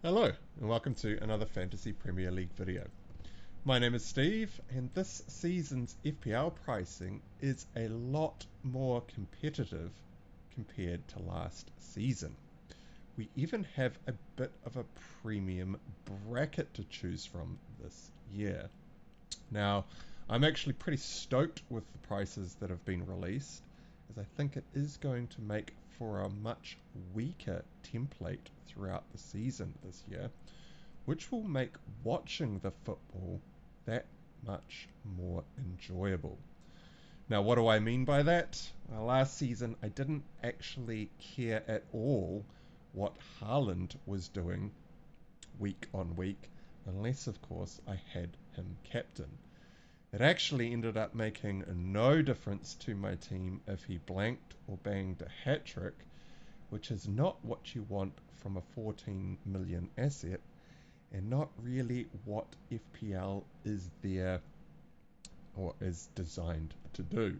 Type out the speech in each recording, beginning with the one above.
Hello, and welcome to another Fantasy Premier League video. My name is Steve, and this season's FPL pricing is a lot more competitive compared to last season. We even have a bit of a premium bracket to choose from this year. Now, I'm actually pretty stoked with the prices that have been released, as I think it is going to make for a much weaker template throughout the season this year, which will make watching the football that much more enjoyable. Now, what do I mean by that? Well, last season I didn't actually care at all what Haaland was doing week on week, unless, of course, I had him captain. It actually ended up making no difference to my team if he blanked or banged a hat-trick, which is not what you want from a 14 million asset, and not really what FPL is there or is designed to do.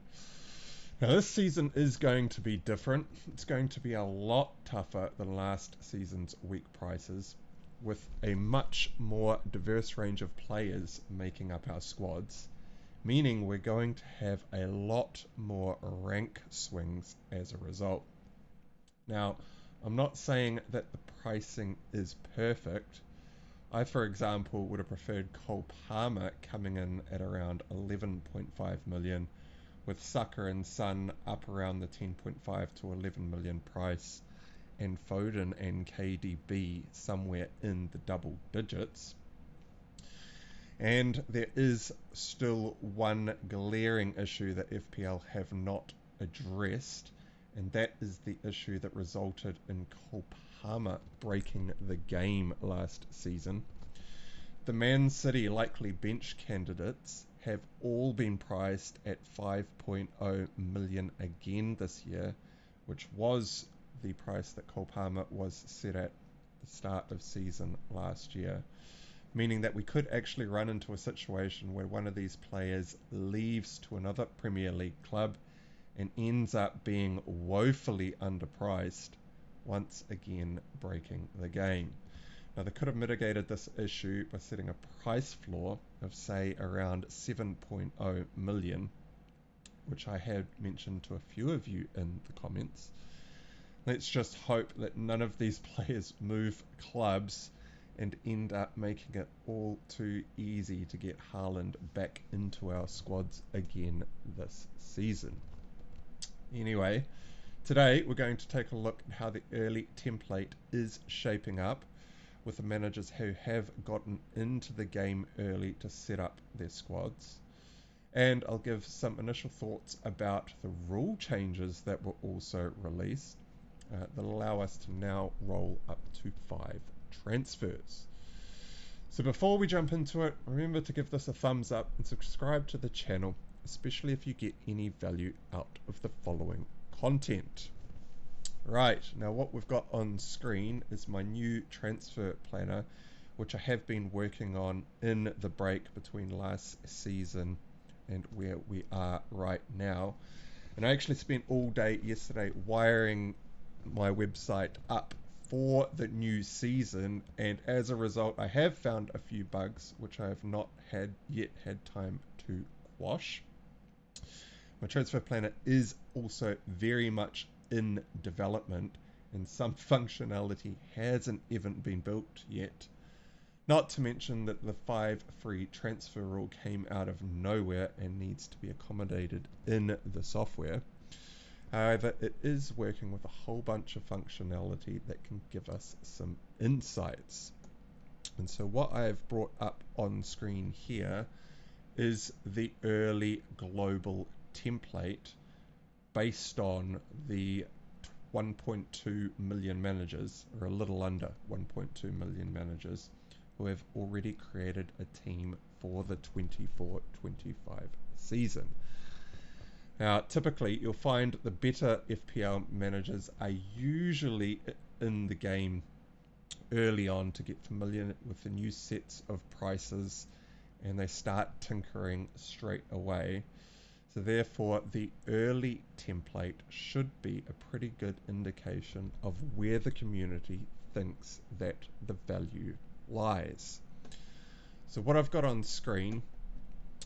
Now, this season is going to be different. It's going to be a lot tougher than last season's week prices, with a much more diverse range of players making up our squads, meaning we're going to have a lot more rank swings as a result. Now, I'm not saying that the pricing is perfect. I, for example, would have preferred Cole Palmer coming in at around 11.5 million, with Saka and Son up around the 10.5 to 11 million price, and Foden and KDB somewhere in the double digits. And there is still one glaring issue that FPL have not addressed, and that is the issue that resulted in Cole Palmer breaking the game last season. The Man City likely bench candidates have all been priced at 5.0 million again this year, which was the price that Cole Palmer was set at the start of season last year, meaning that we could actually run into a situation where one of these players leaves to another Premier League club and ends up being woefully underpriced, once again breaking the game. Now, they could have mitigated this issue by setting a price floor of, say, around 7.0 million, which I had mentioned to a few of you in the comments. Let's just hope that none of these players move clubs and end up making it all too easy to get Haaland back into our squads again this season. Anyway, today we're going to take a look at how the early template is shaping up with the managers who have gotten into the game early to set up their squads. And I'll give some initial thoughts about the rule changes that were also released that allow us to now roll up to 5 transfers. So before we jump into it, remember to give this a thumbs up and subscribe to the channel, especially if you get any value out of the following content. Right, now what we've got on screen is my new transfer planner, which I have been working on in the break between last season and where we are right now. And I actually spent all day yesterday wiring my website up for the new season, and as a result I have found a few bugs which I have not yet had time to quash. My transfer planner is also very much in development, and some functionality hasn't even been built yet. Not to mention that the 5 free transfer rule came out of nowhere and needs to be accommodated in the software. However, it is working with a whole bunch of functionality that can give us some insights. And so what I have brought up on screen here is the early global template based on the 1.2 million managers, or a little under 1.2 million managers, who have already created a team for the 24-25 season. Now, typically, you'll find the better FPL managers are usually in the game early on to get familiar with the new sets of prices, and they start tinkering straight away. So therefore, the early template should be a pretty good indication of where the community thinks that the value lies. So what I've got on screen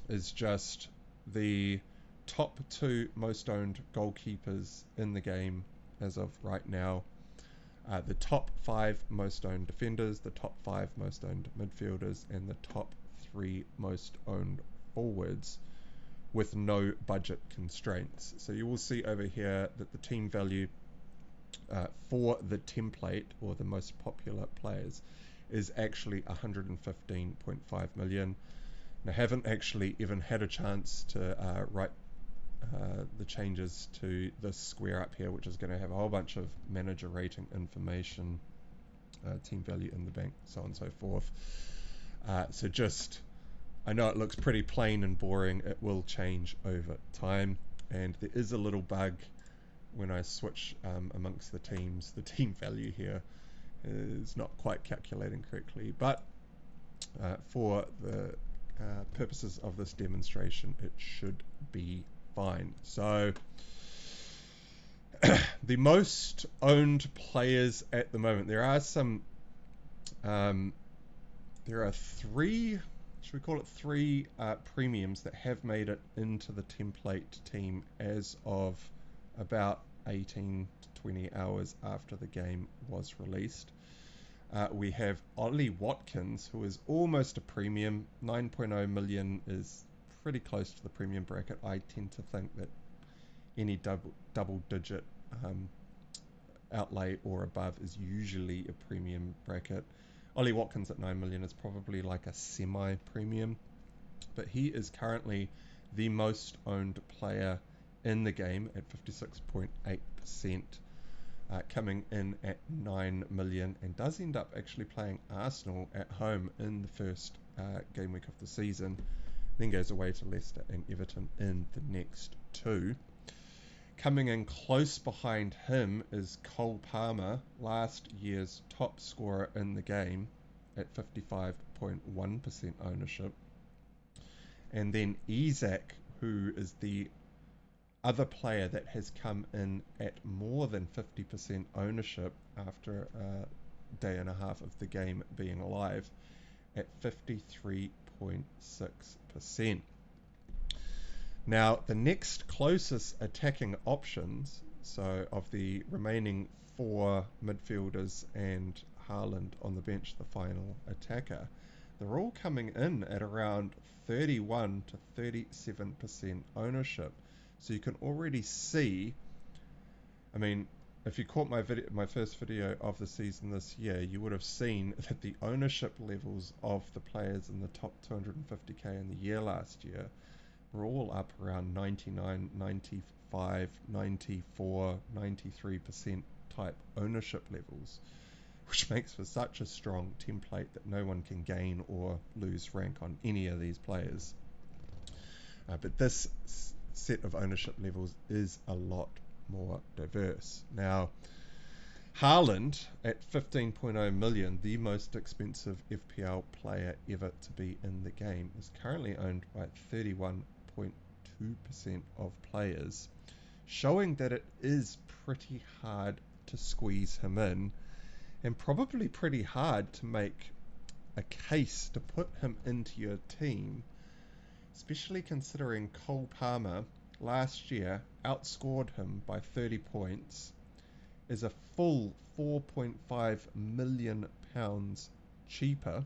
is just the top 2 most owned goalkeepers in the game as of right now, the top 5 most owned defenders, the top 5 most owned midfielders, and the top 3 most owned forwards, with no budget constraints. So you will see over here that the team value for the template, or the most popular players, is actually 115.5 million. And I haven't actually even had a chance to write the changes to this square up here, which is going to have a whole bunch of manager rating information, team value in the bank, so on and so forth. So just, I know it looks pretty plain and boring. It will change over time, and there is a little bug when I switch amongst the teams. The team value here is not quite calculating correctly, but for the purposes of this demonstration, it should be fine. So the most owned players at the moment, there are some, there are 3, should we call it 3 premiums that have made it into the template team as of about 18 to 20 hours after the game was released. We have Ollie Watkins, who is almost a premium. 9.0 million is pretty close to the premium bracket. I tend to think that any double digit outlay or above is usually a premium bracket. Ollie Watkins at 9 million is probably like a semi-premium, but he is currently the most owned player in the game at 56.8%. Coming in at 9 million, and does end up actually playing Arsenal at home in the first game week of the season, then goes away to Leicester and Everton in the next 2. Coming in close behind him is Cole Palmer, last year's top scorer in the game at 55.1% ownership, and then Isak, who is the other player that has come in at more than 50% ownership after a day and a half of the game being live at 53.6%. Now, the next closest attacking options, so of the remaining 4 midfielders and Haaland on the bench, the final attacker, they're all coming in at around 31 to 37% ownership. So you can already see, I mean, if you caught my first video of the season this year, you would have seen that the ownership levels of the players in the top 250k in the year last year were all up around 99, 95, 94, 93% type ownership levels, which makes for such a strong template that no one can gain or lose rank on any of these players. But this set of ownership levels is a lot more diverse. Now, Haaland at 15.0 million, the most expensive FPL player ever to be in the game, is currently owned by 31.2% of players, showing that it is pretty hard to squeeze him in, and probably pretty hard to make a case to put him into your team, especially considering Cole Palmer last year outscored him by 30 points, is a full £4.5 million cheaper,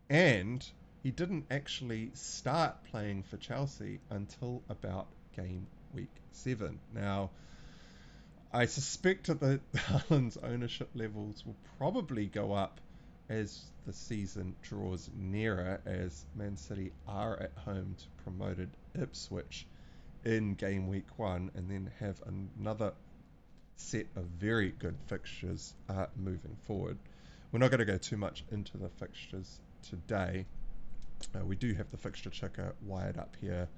and he didn't actually start playing for Chelsea until about game week 7. Now, I suspect that Haaland's ownership levels will probably go up as the season draws nearer, as Man City are at home to promoted Ipswich in game week 1, and then have another set of very good fixtures moving forward. We're not going to go too much into the fixtures today. We do have the fixture checker wired up here,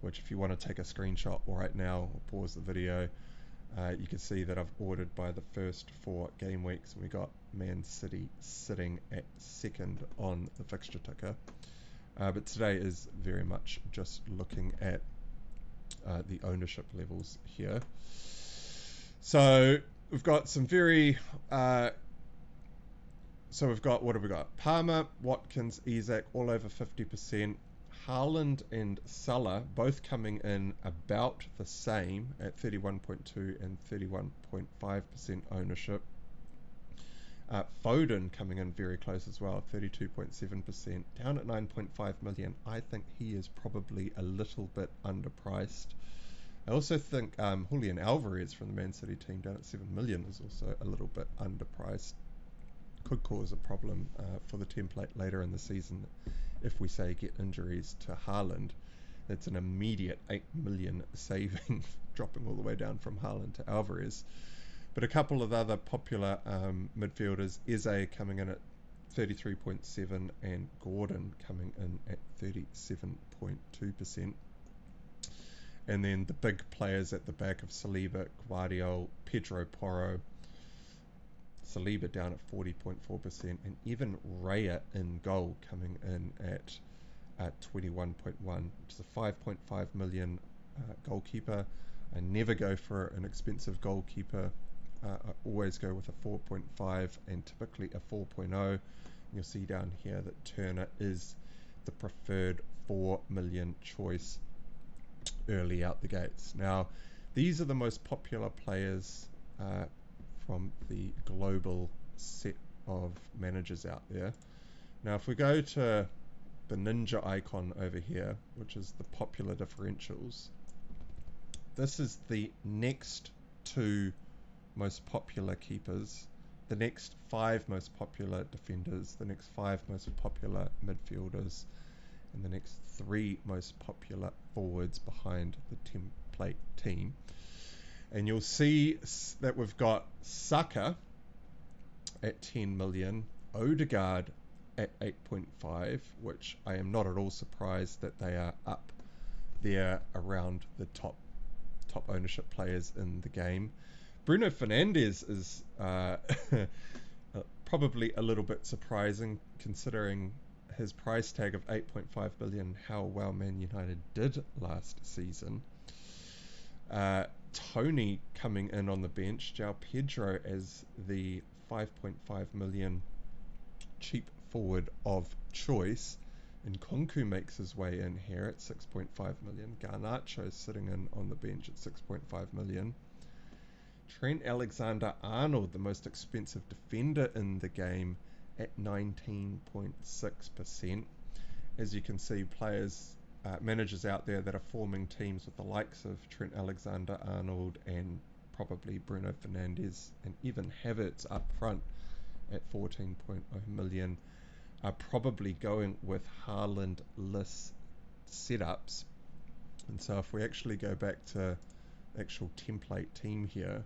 which if you want to take a screenshot right now or pause the video, you can see that I've ordered by the first 4 game weeks, and we got Man City sitting at 2nd on the fixture ticker. But today is very much just looking at the ownership levels here. So we've got some very so we've got, what have we got? Palmer, Watkins, Isak all over 50%. Haaland and Salah both coming in about the same at 31.2 and 31.5% ownership. Foden coming in very close as well, 32.7%, down at 9.5 million. I think he is probably a little bit underpriced. I also think Julian Alvarez from the Man City team down at 7 million is also a little bit underpriced. Could cause a problem for the template later in the season if we say get injuries to Haaland. That's an immediate 8 million saving, dropping all the way down from Haaland to Alvarez. But a couple of other popular midfielders, Eze coming in at 33.7 and Gordon coming in at 37.2%. And then the big players at the back of Saliba, Guardiola, Pedro Porro, Saliba down at 40.4%, and even Raya in goal coming in at 21.1, which is a 5.5 million goalkeeper. I never go for an expensive goalkeeper. I always go with a 4.5 and typically a 4.0. You'll see down here that Turner is the preferred 4 million choice early out the gates. Now, these are the most popular players from the global set of managers out there. Now, if we go to the ninja icon over here, which is the popular differentials, this is the next 2 most popular keepers, the next 5 most popular defenders, the next 5 most popular midfielders, and the next 3 most popular forwards behind the template team. And you'll see that we've got Saka at 10 million, Odegaard at 8.5, which I am not at all surprised that they are up there around the top ownership players in the game. Bruno Fernandes is probably a little bit surprising considering his price tag of 8.5 billion, how well Man United did last season. Tony coming in on the bench, João Pedro as the 5.5 million cheap forward of choice, and Nkunku makes his way in here at 6.5 million. Garnacho sitting in on the bench at 6.5 million. Trent Alexander-Arnold, the most expensive defender in the game, at 19.6%. As you can see, managers out there that are forming teams with the likes of Trent Alexander-Arnold and probably Bruno Fernandes and even Havertz up front at 14.0 million are probably going with Haaland-less setups. And so if we actually go back to actual template team here,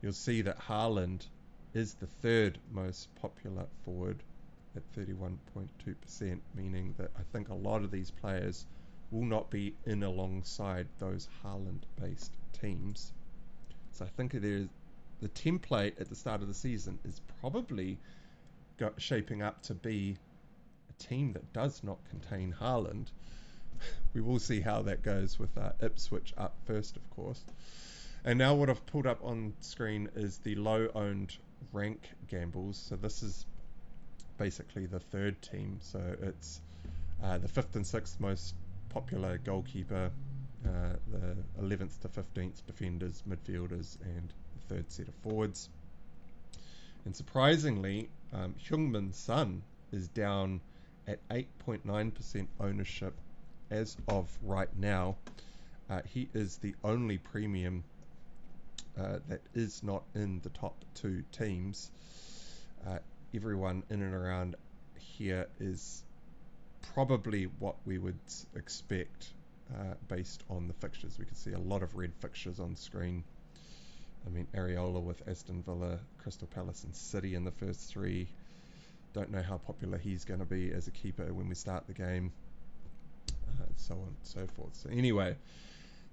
you'll see that Haaland is the 3rd most popular forward at 31.2%, meaning that I think a lot of these players will not be in alongside those Haaland-based teams. So I think the template at the start of the season is probably shaping up to be a team that does not contain Haaland. We will see how that goes with Ipswich up first, of course. And now what I've pulled up on screen is the low-owned rank gambles. So this is basically the 3rd team. So it's the 5th and 6th most popular goalkeeper, the 11th to 15th defenders, midfielders, and the 3rd set of forwards. And surprisingly, Heung-min Son is down at 8.9% ownership as of right now. He is the only premium that is not in the top 2 teams. Everyone in and around here is probably what we would expect based on the fixtures. We can see a lot of red fixtures on screen. I mean, Areola with Aston Villa, Crystal Palace and City in the first 3. Don't know how popular he's going to be as a keeper when we start the game, so on and so forth. So anyway,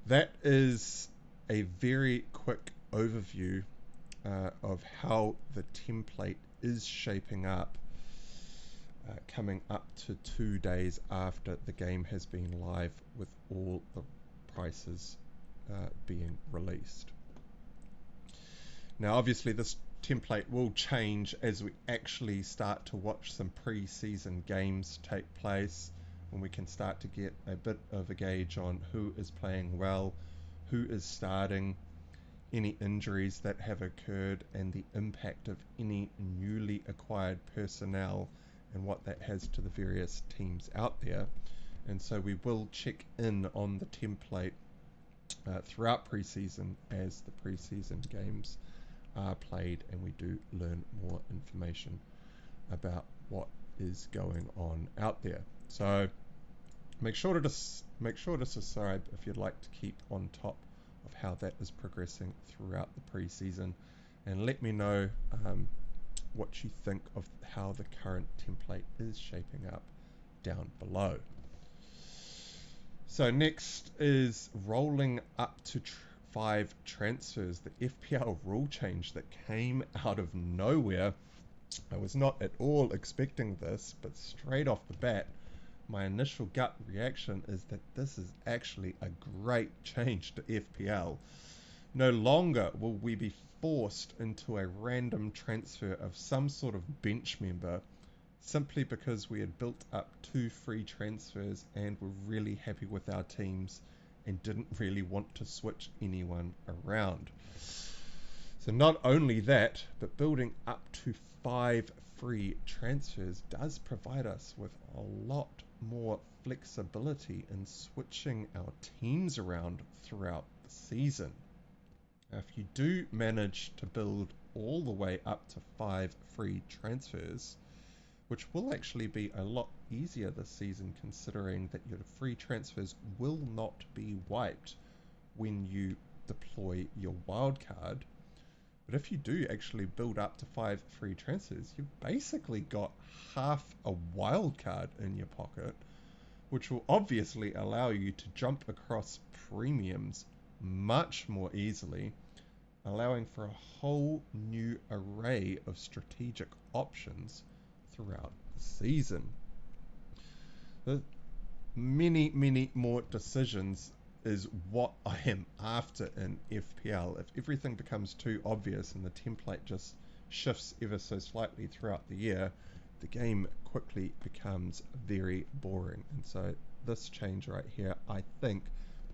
that is a very quick overview of how the template is shaping up coming up to 2 days after the game has been live with all the prices being released. Now, obviously, this template will change as we actually start to watch some pre-season games take place, when we can start to get a bit of a gauge on who is playing well, who is starting, any injuries that have occurred, and the impact of any newly acquired personnel and what that has to the various teams out there. And so we will check in on the template throughout preseason as the preseason games are played and we do learn more information about what is going on out there. So make sure to subscribe if you'd like to keep on top of how that is progressing throughout the preseason, and let me know what you think of how the current template is shaping up down below. So next is rolling up to 5 transfers, the FPL rule change that came out of nowhere. I was not at all expecting this, but straight off the bat, my initial gut reaction is that this is actually a great change to FPL. No longer will we be forced into a random transfer of some sort of bench member simply because we had built up 2 free transfers and were really happy with our teams and didn't really want to switch anyone around. So not only that, but building up to 5 free transfers does provide us with a lot more flexibility in switching our teams around throughout the season. Now, if you do manage to build all the way up to 5 free transfers, which will actually be a lot easier this season considering that your free transfers will not be wiped when you deploy your wildcard. But if you do actually build up to 5 free transfers, you've basically got half a wildcard in your pocket, which will obviously allow you to jump across premiums much more easily, allowing for a whole new array of strategic options throughout the season. Many more decisions is what I am after in FPL. If everything becomes too obvious and the template just shifts ever so slightly throughout the year, the game quickly becomes very boring. And so this change right here, I think,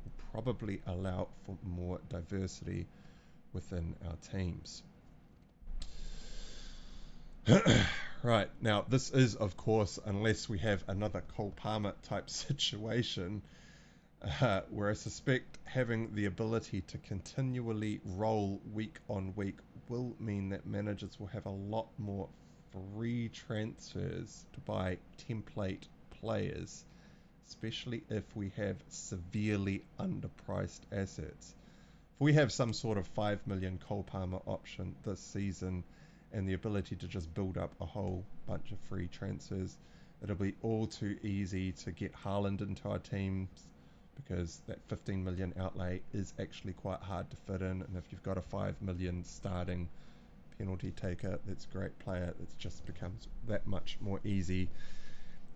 will probably allow for more diversity within our teams. Right, now this is, of course, unless we have another Cole Palmer type situation, where I suspect having the ability to continually roll week on week will mean that managers will have a lot more free transfers to buy template players, especially if we have severely underpriced assets. If we have some sort of 5 million Cole Palmer option this season and the ability to just build up a whole bunch of free transfers, it'll be all too easy to get Haaland into our teams, because that 15 million outlay is actually quite hard to fit in, and if you've got a 5 million starting penalty taker that's a great player, it just becomes that much more easy.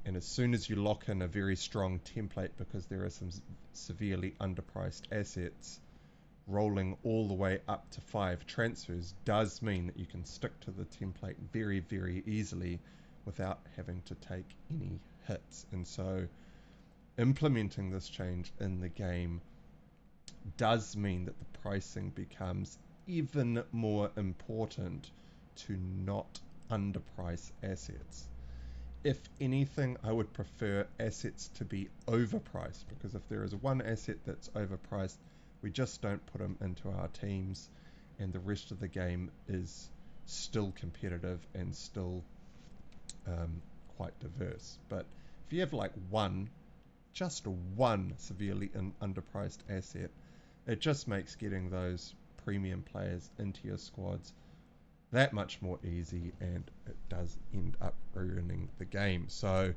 And as soon as you lock in a very strong template because there are some severely underpriced assets, rolling all the way up to 5 transfers does mean that you can stick to the template very easily without having to take any hits. And so implementing this change in the game does mean that the pricing becomes even more important to not underprice assets. If anything, I would prefer assets to be overpriced, because if there is one asset that's overpriced, we just don't put them into our teams, and the rest of the game is still competitive and still quite diverse. But if you have like just one severely underpriced asset, it just makes getting those premium players into your squads that much more easy, and it does end up ruining the game. So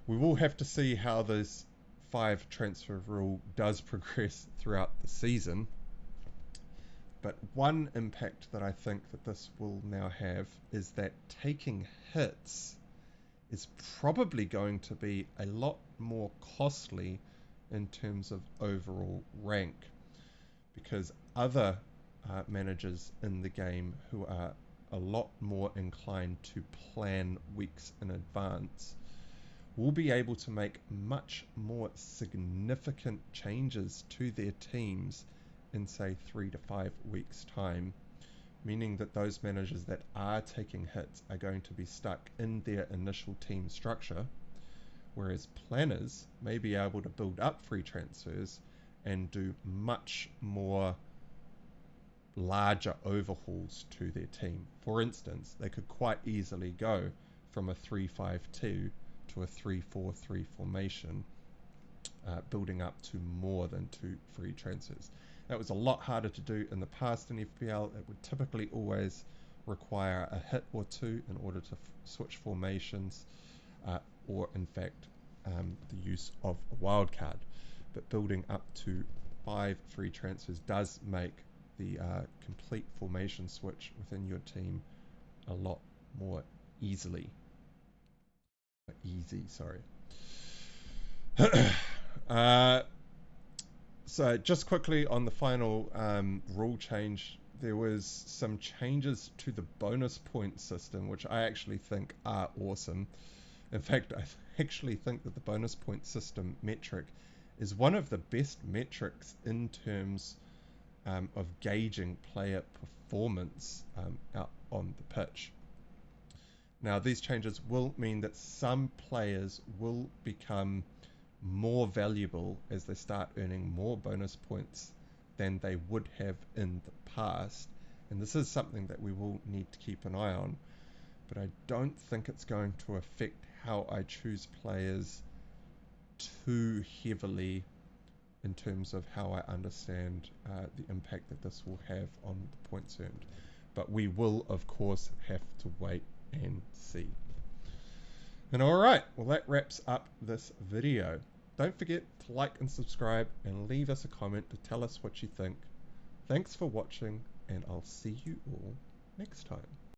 we will have to see how this 5 transfer rule does progress throughout the season. But one impact that I think that this will now have is that taking hits is probably going to be a lot more costly in terms of overall rank, because other managers in the game who are a lot more inclined to plan weeks in advance will be able to make much more significant changes to their teams in, say, 3 to 5 weeks' time, meaning that those managers that are taking hits are going to be stuck in their initial team structure, whereas planners may be able to build up free transfers and do much more larger overhauls to their team. For instance, they could quite easily go from a 3-5-2 to a 3-4-3 formation, building up to more than 2 free transfers. That was a lot harder to do in the past in FPL. It would typically always require a hit or two in order to switch formations, or in fact the use of a wildcard. But building up to 5 free transfers does make the complete formation switch within your team a lot more easy. So just quickly on the final rule change, there was some changes to the bonus point system, which I actually think are awesome. In fact, I actually think that the bonus point system metric is one of the best metrics in terms of gauging player performance out on the pitch. Now, these changes will mean that some players will become more valuable as they start earning more bonus points than they would have in the past. And this is something that we will need to keep an eye on. But I don't think it's going to affect how I choose players too heavily in terms of how I understand the impact that this will have on the points earned. But we will, of course, have to wait and see. And alright, well that wraps up this video. Don't forget to like and subscribe and leave us a comment to tell us what you think. Thanks for watching, and I'll see you all next time.